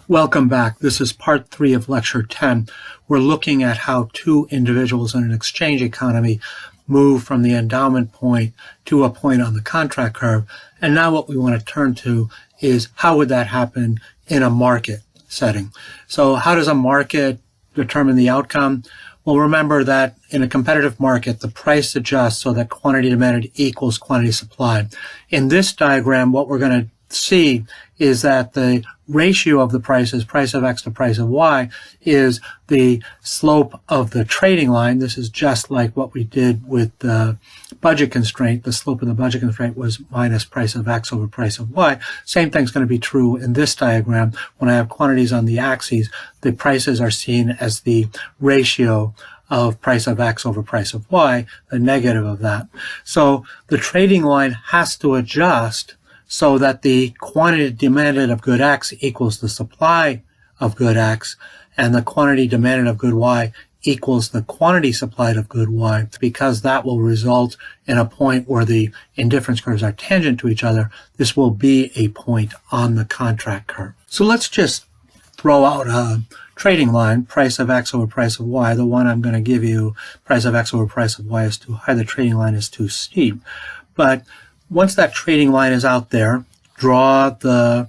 Welcome back. This is part 3 of lecture 10. We're looking at how two individuals in an exchange economy move from the endowment point to a point on the contract curve. And now what we want to turn to is how would that happen in a market setting. So how does a market determine the outcome? Well, remember that in a competitive market, the price adjusts so that quantity demanded equals quantity supplied. In this diagram, what we're going to see is that the ratio of the prices, price of X to price of Y, is the slope of the trading line. This is just like what we did with the budget constraint. The slope of the budget constraint was minus price of X over price of Y. Same thing's going to be true in this diagram. When I have quantities on the axes, the prices are seen as the ratio of price of X over price of Y, the negative of that. So the trading line has to adjust so that the quantity demanded of good X equals the supply of good X, and the quantity demanded of good Y equals the quantity supplied of good Y, because that will result in a point where the indifference curves are tangent to each other. This will be a point on the contract curve. So let's just throw out a trading line, price of X over price of Y. The one I'm going to give you, price of X over price of Y, is too high. The trading line is too steep. But once that trading line is out there, draw the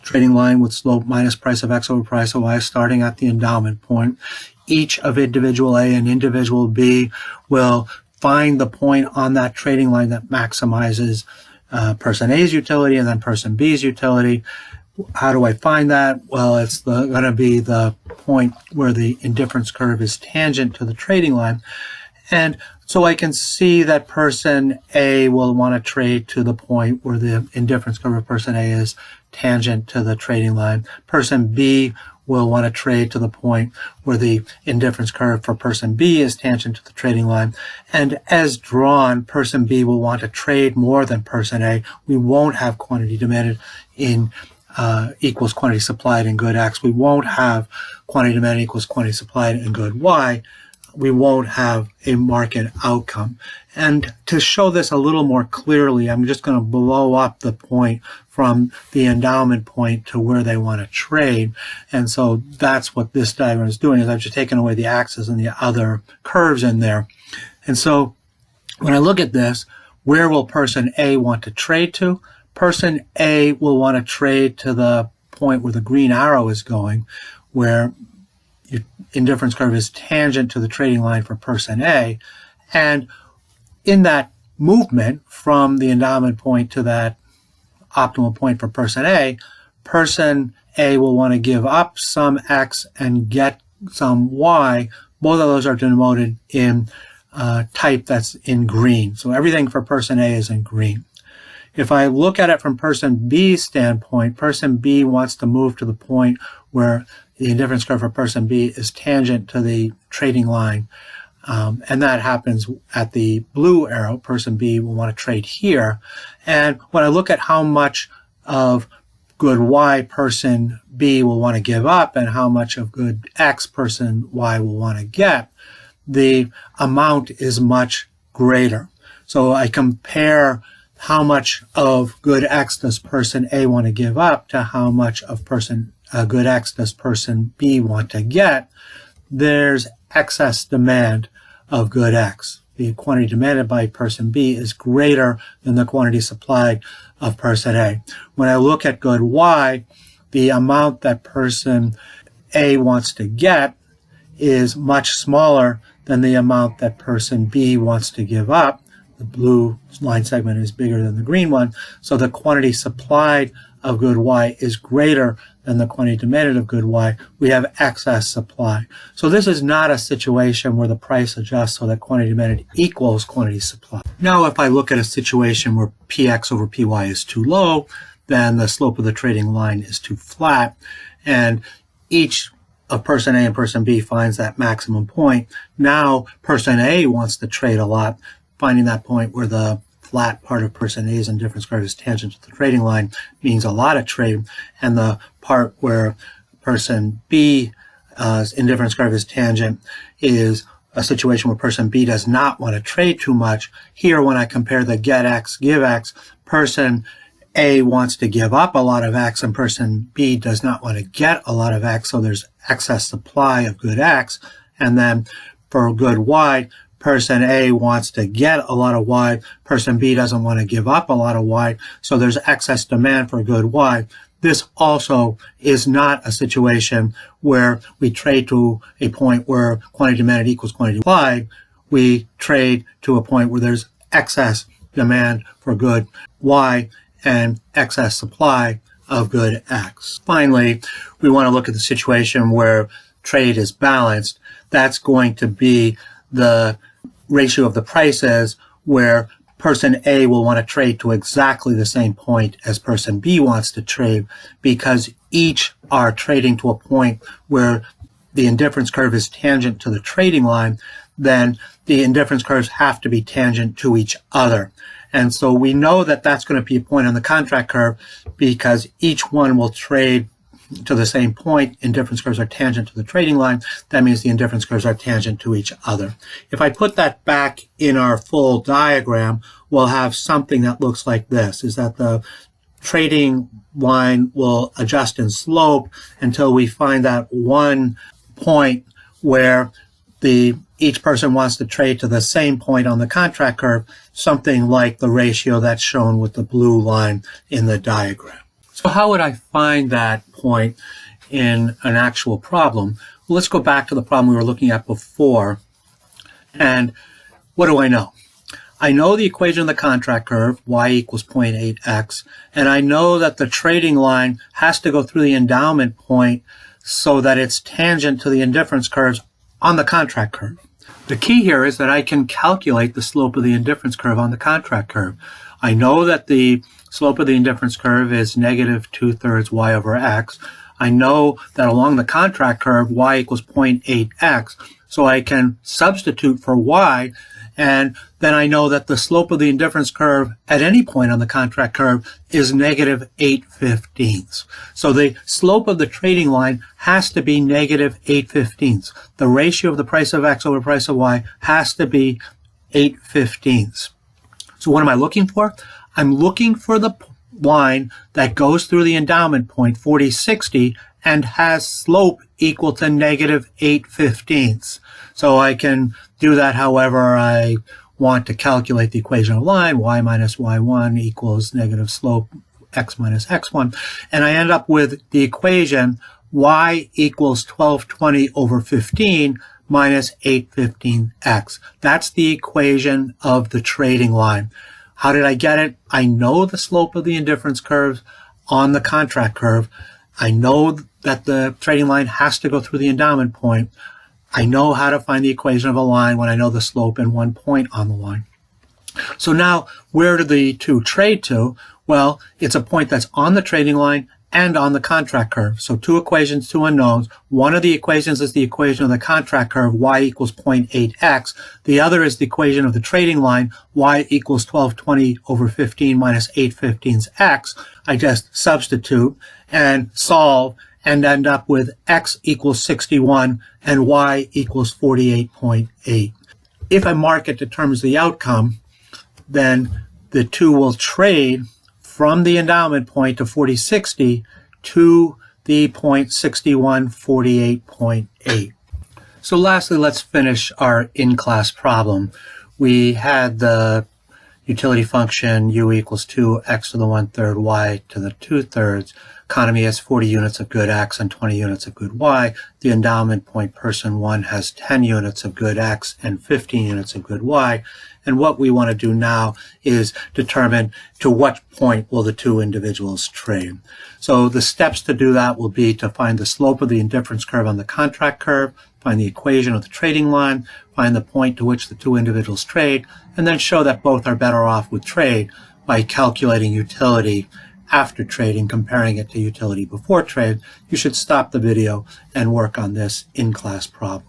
trading line with slope minus price of X over price of Y starting at the endowment point. Each of individual A and individual B will find the point on that trading line that maximizes person A's utility and then person B's utility. How do I find that? Well, it's going to be the point where the indifference curve is tangent to the trading line. And so I can see that person A will want to trade to the point where the indifference curve of person A is tangent to the trading line. Person B will want to trade to the point where the indifference curve for person B is tangent to the trading line. And as drawn, person B will want to trade more than person A. We won't have quantity demanded in equals quantity supplied in good X. We won't have quantity demanded equals quantity supplied in good Y. We won't have a market outcome. And to show this a little more clearly, I'm just going to blow up the point from the endowment point to where they want to trade. And so that's what this diagram is doing, is I've just taken away the axes and the other curves in there. And so when I look at this, where will person A want to trade to? Person A will want to trade to the point where the green arrow is going, where your indifference curve is tangent to the trading line for person A. And in that movement from the endowment point to that optimal point for person A will want to give up some X and get some Y. Both of those are denoted in type that's in green. So everything for person A is in green. If I look at it from person B's standpoint, person B wants to move to the point where the indifference curve for person B is tangent to the trading line. And that happens at the blue arrow. Person B will want to trade here. And when I look at how much of good Y person B will want to give up and how much of good X person Y will want to get, the amount is much greater. So I compare how much of good X does person A want to give up to how much of good X does person B want to get. There's excess demand of good X. The quantity demanded by person B is greater than the quantity supplied of person A. When I look at good Y, the amount that person A wants to get is much smaller than the amount that person B wants to give up. The blue line segment is bigger than the green one, so the quantity supplied of good Y is greater than the quantity demanded of good Y. We have excess supply. So this is not a situation where the price adjusts so that quantity demanded equals quantity supply. Now if I look at a situation where Px over Py is too low, then the slope of the trading line is too flat, and each of person A and person B finds that maximum point. Now person A wants to trade a lot, finding that point where the flat part of person A's indifference curve is tangent to the trading line means a lot of trade, and the part where person B's indifference curve is tangent is a situation where person B does not want to trade too much. Here, when I compare the get X, give X, person A wants to give up a lot of X and person B does not want to get a lot of X, so there's excess supply of good X. And then for good Y, person A wants to get a lot of Y, person B doesn't want to give up a lot of Y, so there's excess demand for good Y. This also is not a situation where we trade to a point where quantity demanded equals quantity supplied. We trade to a point where there's excess demand for good Y and excess supply of good X. Finally, we want to look at the situation where trade is balanced. That's going to be the ratio of the prices where person A will want to trade to exactly the same point as person B wants to trade, because each are trading to a point where the indifference curve is tangent to the trading line. Then the indifference curves have to be tangent to each other. And so we know that that's going to be a point on the contract curve because each one will trade to the same point. Indifference curves are tangent to the trading line. That means the indifference curves are tangent to each other. If I put that back in our full diagram, we'll have something that looks like this, is that the trading line will adjust in slope until we find that one point where each person wants to trade to the same point on the contract curve, something like the ratio that's shown with the blue line in the diagram. So how would I find that point in an actual problem? Well, let's go back to the problem we were looking at before. And what do I know? I know the equation of the contract curve, y equals 0.8x, and I know that the trading line has to go through the endowment point so that it's tangent to the indifference curves on the contract curve. The key here is that I can calculate the slope of the indifference curve on the contract curve. I know that the slope of the indifference curve is negative 2/3 y over x. I know that along the contract curve, y equals 0.8x, so I can substitute for y, and then I know that the slope of the indifference curve at any point on the contract curve is negative 8/15. So the slope of the trading line has to be negative 8/15. The ratio of the price of x over the price of y has to be 8/15. So what am I looking for? I'm looking for the line that goes through the endowment point, 4060, and has slope equal to negative 8/15. So I can do that however I want to calculate the equation of a line. Y minus y1 equals negative slope x minus x1. And I end up with the equation y equals 1220 over 15 minus 815x. That's the equation of the trading line. How did I get it? I know the slope of the indifference curve on the contract curve. I know that the trading line has to go through the endowment point. I know how to find the equation of a line when I know the slope and one point on the line. So now, where do the two trade to? Well, it's a point that's on the trading line and on the contract curve. So two equations, two unknowns. One of the equations is the equation of the contract curve, y equals 0.8x. The other is the equation of the trading line, y equals 1220 over 15 minus 8/15x. I just substitute and solve and end up with x equals 61 and y equals 48.8. If I mark it determines the outcome, then the two will trade from the endowment point to 4060 to the point 6148.8. So lastly, let's finish our in-class problem. We had the utility function u equals 2x to the 1/3 y to the 2/3. Economy has 40 units of good x and 20 units of good y. The endowment point person 1 has 10 units of good x and 15 units of good y. And what we want to do now is determine to what point will the two individuals trade. So the steps to do that will be to find the slope of the indifference curve on the contract curve, find the equation of the trading line, find the point to which the two individuals trade, and then show that both are better off with trade by calculating utility after trading, comparing it to utility before trade. You should stop the video and work on this in-class problem.